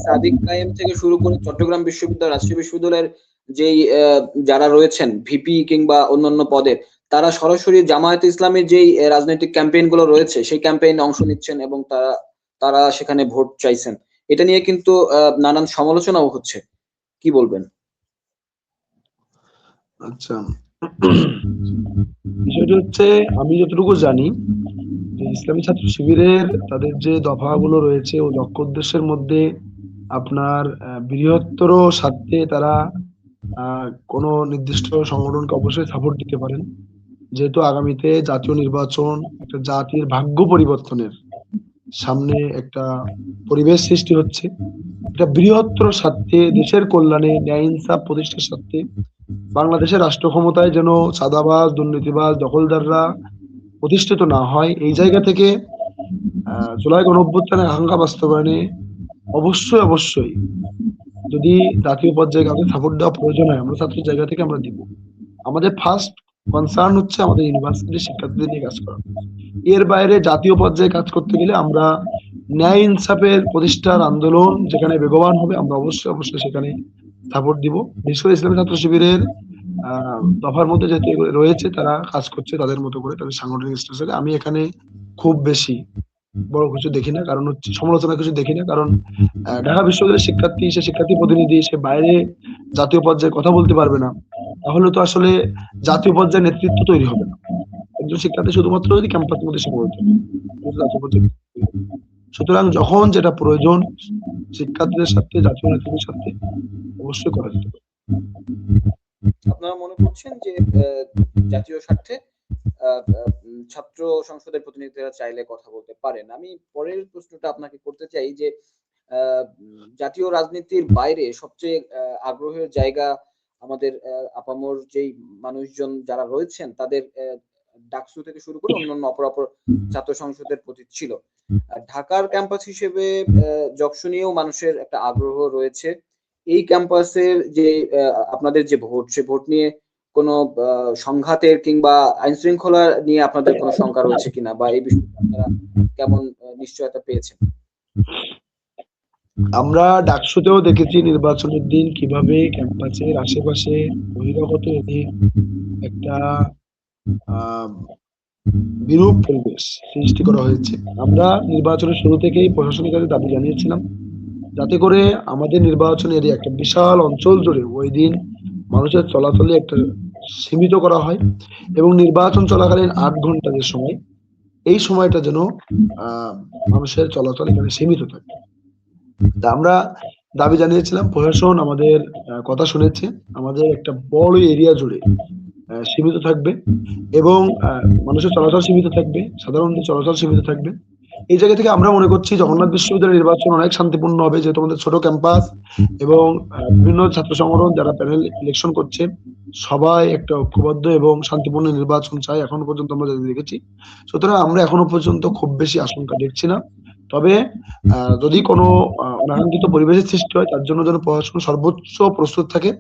সাদিক কায়েম থেকে শুরু করে চট্টগ্রাম বিশ্ববিদ্যালয়, রাজশাহী বিশ্ববিদ্যালয়ের যেই যারা রয়েছেন ভিপি কিংবা অন্যান্য পদে, তারা সরাসরি জামায়াতে ইসলামের যেই রাজনৈতিক ক্যাম্পেইন গুলো রয়েছে সেই ক্যাম্পেইনে অংশ নিচ্ছেন এবং তারা তারা সেখানে ভোট চাইছেন। এটা নিয়ে কিন্তু নানান সমালোচনাও হচ্ছে। কি বলবেন? আচ্ছা, বিষয়টি হচ্ছে, আমি যতটুকু জানি যে ইসলামী ছাত্র শিবিরের তাদের যে দফাগুলো রয়েছে ও লক্ষ্য উদ্দেশ্যের মধ্যে আপনার বৃহত্তর স্বার্থে তারা কোনো নির্দিষ্ট সংগঠনকে অবশ্যই সাপোর্ট দিতে পারেন, যেহেতু আগামীতে জাতীয় নির্বাচন একটা জাতির ভাগ্য পরিবর্তনের সামনে একটা পরিবেশ সৃষ্টি হচ্ছে। এটা বৃহত্তর স্বার্থে, দেশের কল্যাণে, ন্যায় ইনসাফ প্রতিষ্ঠার স্বার্থে, বাংলাদেশের রাষ্ট্র ক্ষমতায় যেন চাঁদাবাজ, দুর্নীতিবাজ, দখলদাররা প্রতিষ্ঠিত না হয়, এই জায়গা থেকে জুলাই গণঅভ্যুত্থানের আকাঙ্ক্ষা বাস্তবায়নে অবশ্যই অবশ্যই যদি জাতীয় পর্যায়ে কাউকে সাপোর্ট দেওয়া প্রয়োজন হয়, আমরা ছাত্রের জায়গা থেকে আমরা দিব। আমাদের ফার্স্ট কনসার্ন হচ্ছে আমাদের ইউনিভার্সিটির শিক্ষার্থীদের নিয়ে কাজ করা। এর বাইরে জাতীয় পর্যায়ে কাজ করতে গেলে আমরা ন্যায় ইনসাফের প্রতিষ্ঠার আন্দোলন যেখানে বেগবান হবে, আমরা অবশ্যই অবশ্যই সেখানে সাপোর্ট দিব। বিশেষ করে ইসলামী ছাত্র শিবিরের দফার মধ্যে যেহেতু রয়েছে, তারা কাজ করছে তাদের মতো করে, তাদের সাংগঠনিক স্ট্রাকচারে। আমি এখানে খুব বেশি বড় কিছু দেখি না, কারণ হচ্ছে সমালোচনা কিছু দেখি না, কারণ ঢাকা বিশ্ববিদ্যালয়ের শিক্ষার্থী, সে শিক্ষার্থী প্রতিনিধি, সে বাইরে জাতীয় পর্যায়ে কথা বলতে পারবে না, তাহলে তো আসলে জাতীয় পর্যায়ে নেতৃত্ব তৈরি হবে না। একজন শিক্ষার্থী শুধুমাত্র যদি ক্যাম্পাসের মধ্যে সীমাবদ্ধ থাকে, জাতীয় পর্যায়ে। সুতরাং যখন যেটা প্রয়োজন শিক্ষার্থীদের সাথে, জাতীয় নেতৃত্বের সাথে, অবশ্যই করা যেতে পারে। আপনারা মনে করছেন যে জাতীয় স্বার্থে ছাত্র সংসদের প্রতিনিধিরা চাইলে কথা বলতে পারেন? আমি পরের প্রশ্নটা আপনাকে করতে চাই যে জাতীয় রাজনীতির বাইরে সবচেয়ে আগ্রহের জায়গা আমাদের আপামর যেই মানুষজন যারা রয়েছেন তাদের ডাকসু থেকে শুরু করে অন্যান্য অপর ছাত্র সংসদের প্রতি ছিল। ঢাকার ক্যাম্পাস হিসেবে যকসু নিয়েও মানুষের একটা আগ্রহ রয়েছে। এই ক্যাম্পাসের যে আপনাদের যে ভোট, সে ভোট নিয়ে কোনো সংঘাতের কিংবা আইন শৃঙ্খলা নিয়ে আপনাদের কোনো শঙ্কা রয়েছে কিনা, বা এই বিষয়ে আপনারা কেমন নিশ্চয়তা পেয়েছেন? আমরা ডাকসুতেও দেখেছি নির্বাচনের দিন কিভাবে ক্যাম্পাসের আশেপাশে বহিরাগত একটা বিরূপ পরিবেশ সৃষ্টি করা হয়েছে। আমরা নির্বাচনের শুরু থেকেই প্রশাসনিক কাছে দাবি জানিয়েছিলাম যাতে করে আমাদের নির্বাচন এরিয়া, একটা বিশাল অঞ্চল জুড়ে ওই দিন মানুষের চলাচলে একটা সীমিত করা হয়, এবং নির্বাচন চলাকালীন 8 ঘন্টা যে সময়, এই সময়টা যেন মানুষের চলাচল এখানে সীমিত থাকে। তা আমরা দাবি জানিয়েছিলাম, প্রশাসন আমাদের কথা শুনেছে। আমাদের একটা বড় এরিয়া জুড়ে সীমিত থাকবে, এবং মানুষের চলাচল সীমিত থাকবে, সাধারণত চলাচল সীমিত থাকবে। এই জায়গা থেকে আমরা মনে করছি জগন্নাথ বিশ্ববিদ্যালয়ের নির্বাচন অনেক শান্তিপূর্ণ হবে, যেহেতু আমাদের ছোট ক্যাম্পাস এবং বিভিন্ন ছাত্র সংগঠন যারা প্যানেল ইলেকশন করছে সবাই একটা ঐক্যবদ্ধ এবং শান্তিপূর্ণ নির্বাচন চাই, এখনো পর্যন্ত আমরা যেটা দেখেছি। সুতরাং আমরা এখনো পর্যন্ত খুব বেশি আশঙ্কা দেখছি না। তবে যদি কোনো অনাকাঙ্ক্ষিত পরিবেশের সৃষ্টি হয়, তার জন্য যেন প্রশাসন সর্বোচ্চ প্রস্তুত থাকে।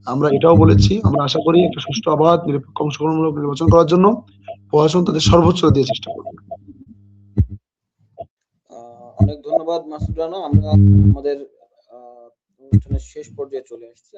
আমরা এটাও বলেছি, আমরা আশা করি একটা সুষ্ঠু, অবাধ, নিরপেক্ষ, অংশগ্রহণমূলক নির্বাচন করার জন্য প্রশাসন তাদের সর্বোচ্চ দিয়ে চেষ্টা করবে। অনেক ধন্যবাদ মাসুদ রানা। আমরা আমাদের অনুষ্ঠানের শেষ পর্যায়ে চলে আসছি।